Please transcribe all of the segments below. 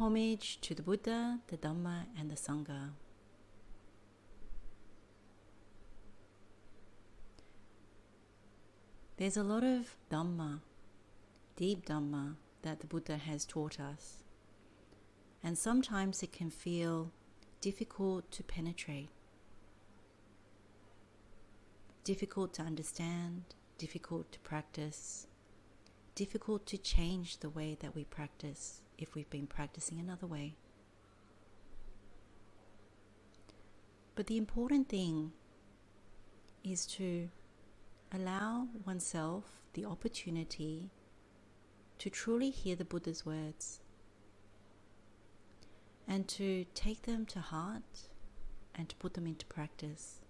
Homage to the Buddha, the Dhamma, and the Sangha. There's a lot of Dhamma, deep Dhamma, that the Buddha has taught us. And sometimes it can feel difficult to penetrate, difficult to understand, difficult to practice, difficult to change the way that we practice if we've been practicing another way. But the important thing is to allow oneself the opportunity to truly hear the Buddha's words and to take them to heart and to put them into practice.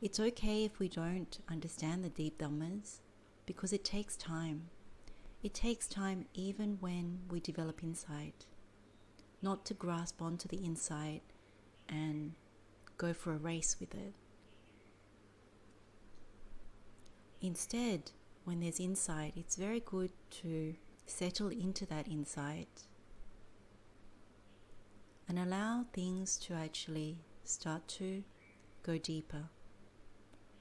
It's okay if we don't understand the deep Dhammas, because it takes time. It takes time even when we develop insight, not to grasp onto the insight and go for a race with it. Instead, when there's insight, it's very good to settle into that insight and allow things to actually start to go deeper.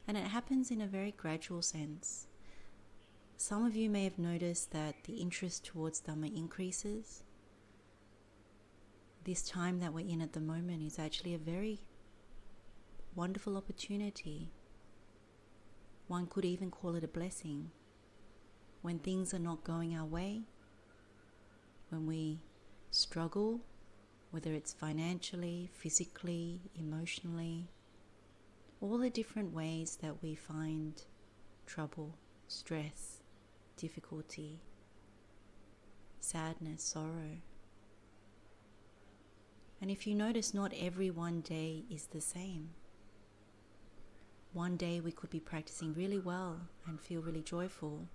And it happens in a very gradual sense. Some of you may have noticed that the interest towards Dhamma increases. This time that we're in at the moment is actually a very wonderful opportunity. One could even call it a blessing. When things are not going our way, when we struggle, whether it's financially, physically, emotionally, all the different ways that we find trouble, stress, difficulty, sadness, sorrow. And if you notice, not every one day is the same. One day we could be practicing really well and feel really joyful.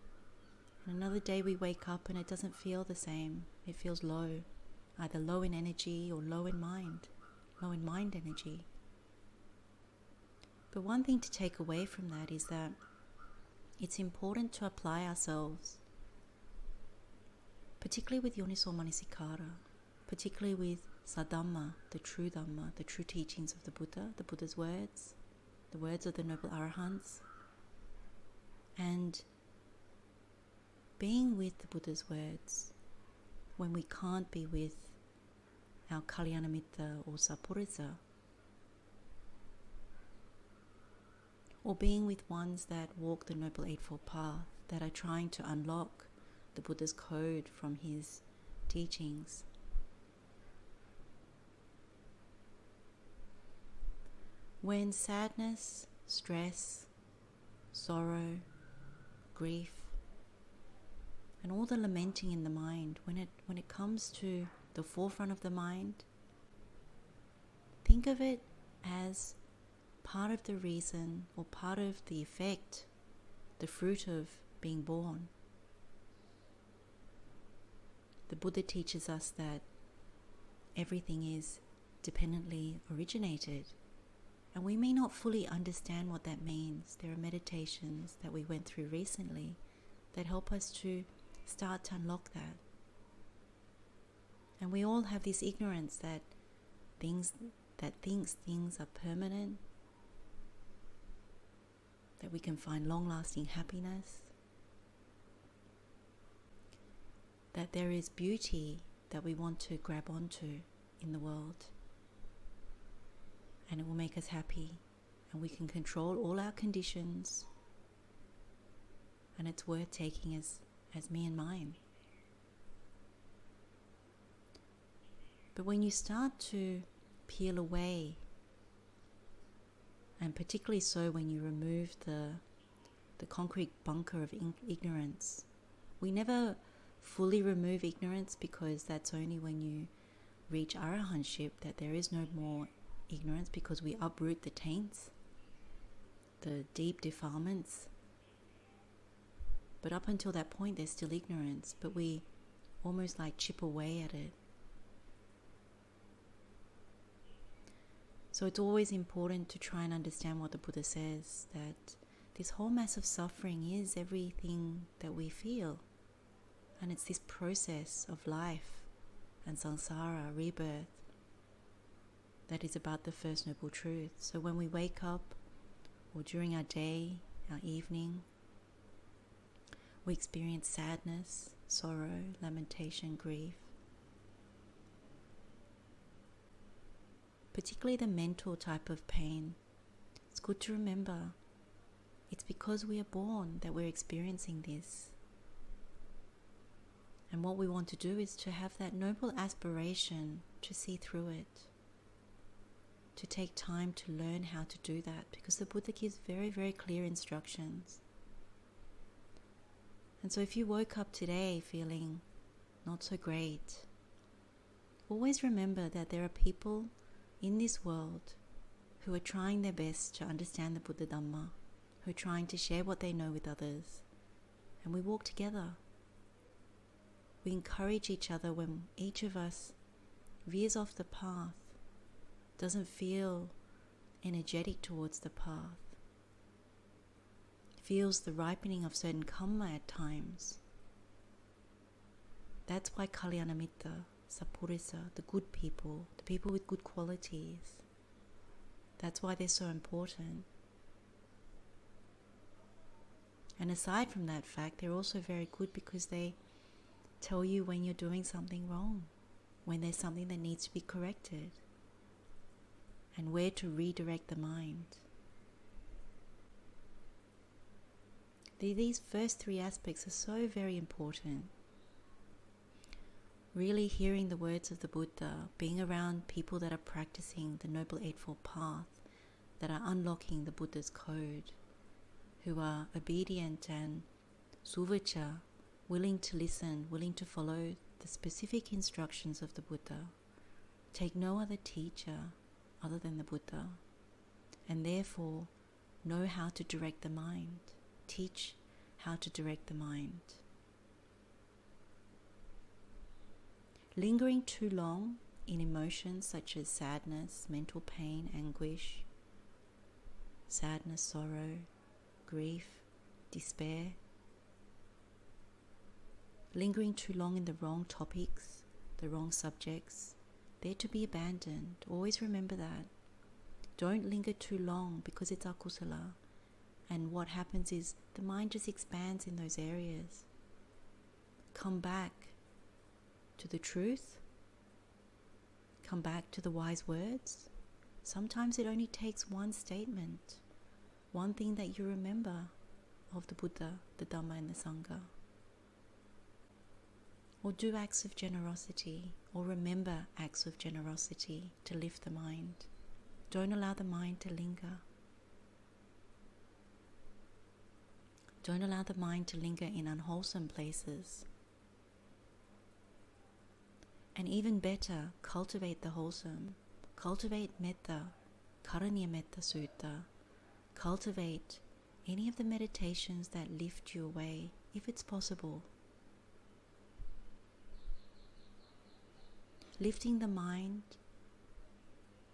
And another day we wake up and it doesn't feel the same. It feels low, either low in energy or low in mind energy. But one thing to take away from that is that it's important to apply ourselves, particularly with yoniso manasikara, particularly with sadhamma, the true Dhamma, the true teachings of the Buddha, the Buddha's words, the words of the Noble Arahants, and being with the Buddha's words when we can't be with our Kalyanamitta or Sappurisa, or being with ones that walk the Noble Eightfold Path, that are trying to unlock the Buddha's code from his teachings. When sadness, stress, sorrow, grief, and all the lamenting in the mind, when it comes to the forefront of the mind, think of it as part of the reason or part of the effect, the fruit of being born. The Buddha teaches us that everything is dependently originated, and we may not fully understand what that means. There are meditations that we went through recently that help us to start to unlock that. And we all have this ignorance that things are permanent, that we can find long-lasting happiness, that there is beauty that we want to grab onto in the world, and it will make us happy, and we can control all our conditions, and it's worth taking as me and mine. But when you start to peel away, and particularly so when you remove the concrete bunker of ignorance, we never fully remove ignorance, because that's only when you reach arahantship that there is no more ignorance, because we uproot the taints, the deep defilements. But up until that point there's still ignorance, but we almost like chip away at it. So it's always important to try and understand what the Buddha says, that this whole mass of suffering is everything that we feel. And it's this process of life and samsara, rebirth, that is about the First Noble Truth. So when we wake up, or during our day, our evening, we experience sadness, sorrow, lamentation, grief. Particularly the mental type of pain. It's good to remember it's because we are born that we're experiencing this. And what we want to do is to have that noble aspiration to see through it, to take time to learn how to do that, because the Buddha gives very, very clear instructions. And so if you woke up today feeling not so great, always remember that there are people in this world who are trying their best to understand the Buddha Dhamma, who are trying to share what they know with others. And we walk together. We encourage each other when each of us veers off the path, doesn't feel energetic towards the path, feels the ripening of certain karma at times. That's why Kalyanamitta, Sappurisa, the good people, the people with good qualities, that's why they're so important. And aside from that fact, they're also very good because they tell you when you're doing something wrong, when there's something that needs to be corrected, and where to redirect the mind. These first three aspects are so very important. Really hearing the words of the Buddha, being around people that are practicing the Noble Eightfold Path, that are unlocking the Buddha's code, who are obedient and suvacha, willing to listen, willing to follow the specific instructions of the Buddha, take no other teacher other than the Buddha, and therefore know how to direct the mind, teach how to direct the mind. Lingering too long in emotions such as sadness, mental pain, anguish, sadness, sorrow, grief, despair, lingering too long in the wrong topics, the wrong subjects, they're to be abandoned. Always remember that. Don't linger too long because it's akusala. And what happens is the mind just expands in those areas. Come back to the truth. Come back to the wise words. Sometimes it only takes one statement, one thing that you remember of the Buddha, the Dhamma and the Sangha. Or do acts of generosity, or remember acts of generosity to lift the mind. Don't allow the mind to linger. Don't allow the mind to linger in unwholesome places. And even better, cultivate the wholesome. Cultivate metta, karaniya metta sutta. Cultivate any of the meditations that lift you away, if it's possible. Lifting the mind,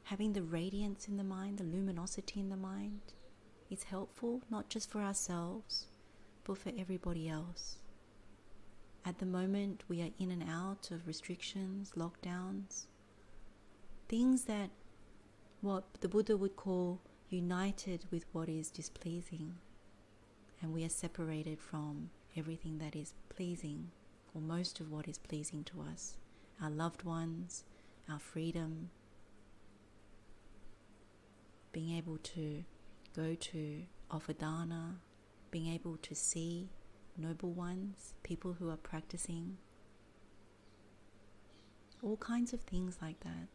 having the radiance in the mind, the luminosity in the mind, is helpful not just for ourselves, but for everybody else. At the moment, we are in and out of restrictions, lockdowns, things that what the Buddha would call united with what is displeasing, and we are separated from everything that is pleasing, or most of what is pleasing to us. Our loved ones, our freedom, being able to go to offer dana, being able to see noble ones, people who are practicing, all kinds of things like that.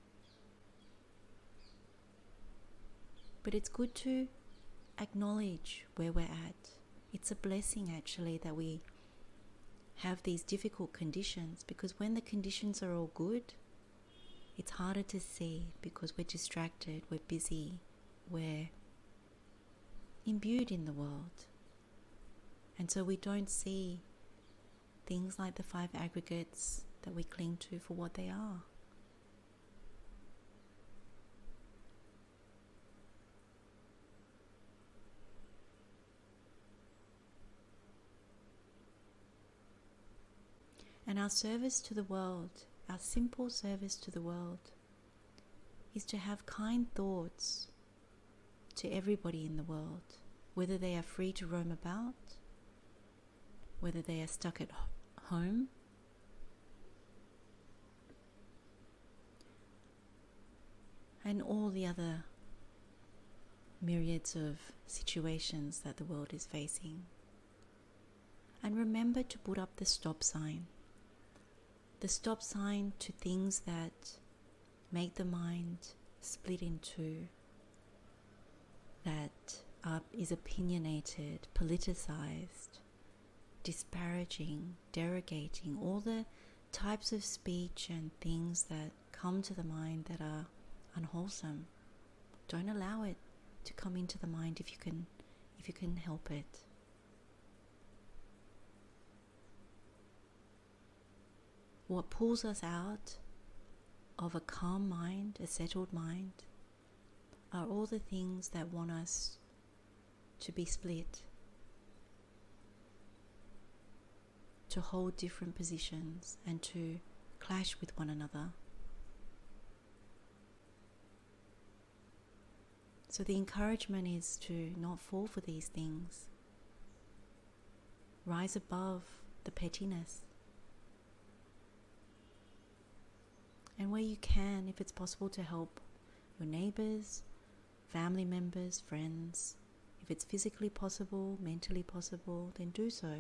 But it's good to acknowledge where we're at. It's a blessing actually that we have these difficult conditions, because when the conditions are all good, it's harder to see because we're distracted, we're busy, we're imbued in the world. And so we don't see things like the 5 aggregates that we cling to for what they are. And our service to the world, our simple service to the world, is to have kind thoughts to everybody in the world, whether they are free to roam about, whether they are stuck at home, and all the other myriads of situations that the world is facing. And remember to put up the stop sign. The stop sign to things that make the mind split in two, that is opinionated, politicized, disparaging, derogating, all the types of speech and things that come to the mind that are unwholesome. Don't allow it to come into the mind if you can help it. What pulls us out of a calm mind, a settled mind, are all the things that want us to be split, to hold different positions and to clash with one another. So the encouragement is to not fall for these things. Rise above the pettiness. And where you can, if it's possible, to help your neighbors, family members, friends. If it's physically possible, mentally possible, then do so.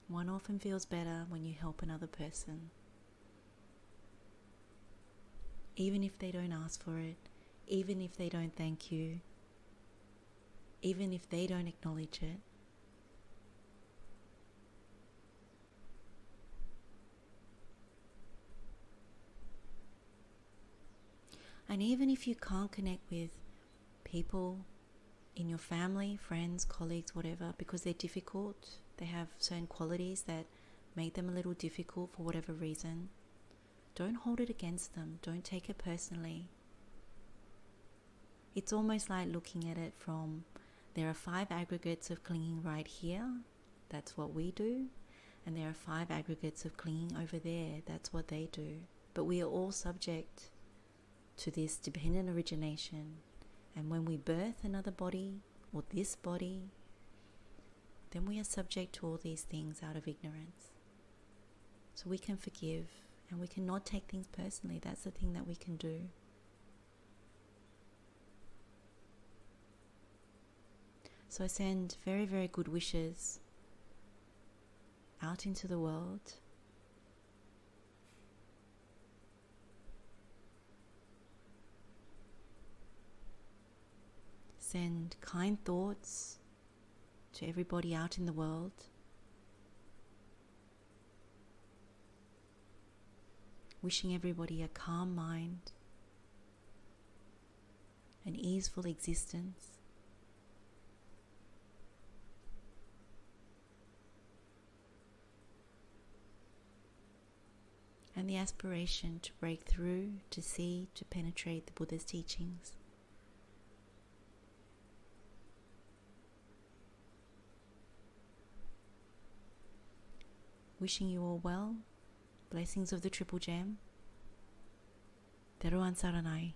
One often feels better when you help another person. Even if they don't ask for it, even if they don't thank you, even if they don't acknowledge it. And even if you can't connect with people in your family, friends, colleagues, whatever, because they're difficult, they have certain qualities that make them a little difficult for whatever reason, don't hold it against them. Don't take it personally. It's almost like looking at it from, there are 5 aggregates of clinging right here, that's what we do, and there are 5 aggregates of clinging over there, that's what they do. But we are all subject to this dependent origination, and when we birth another body, or this body, then we are subject to all these things out of ignorance. So we can forgive, and we cannot take things personally. That's the thing that we can do. So I send very, very good wishes out into the world. Send kind thoughts to everybody out in the world. Wishing everybody a calm mind, an easeful existence. And the aspiration to break through, to see, to penetrate the Buddha's teachings. Wishing you all well. Blessings of the Triple Gem. Theruwan saranai.